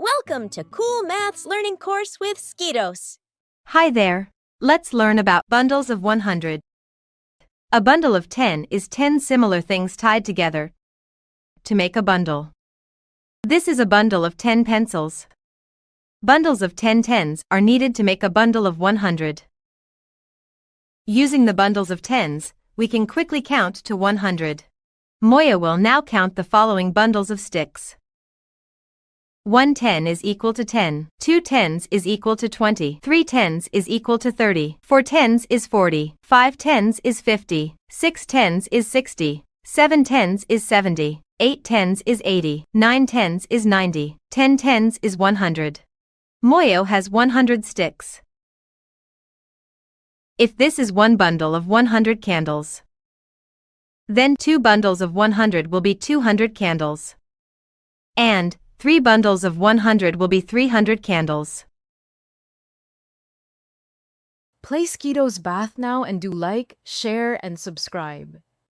Welcome to Cool Maths Learning Course with SKIDOS. Hi there. Let's learn about bundles of 100. A bundle of 10 is 10 similar things tied together to make a bundle. This is a bundle of 10 pencils. Bundles of 10 tens are needed to make a bundle of 100. Using the bundles of tens, we can quickly count to 100. Moyo will now count the following bundles of sticks. 1 10 is equal to 10, 2 tens is equal to 20, 3 tens is equal to 30, 4 tens is 40, 5 tens is 50, 6 tens is 60, 7 tens is 70, 8 tens is 80, 9 tens is 90, 10 tens is 100. Moyo has 100 sticks. If this is one bundle of 100 candles, then 2 bundles of 100 will be 200 candles. And 3 bundles of 100 will be 300 candles. Play SKIDOS Bath now and do like, share, and subscribe.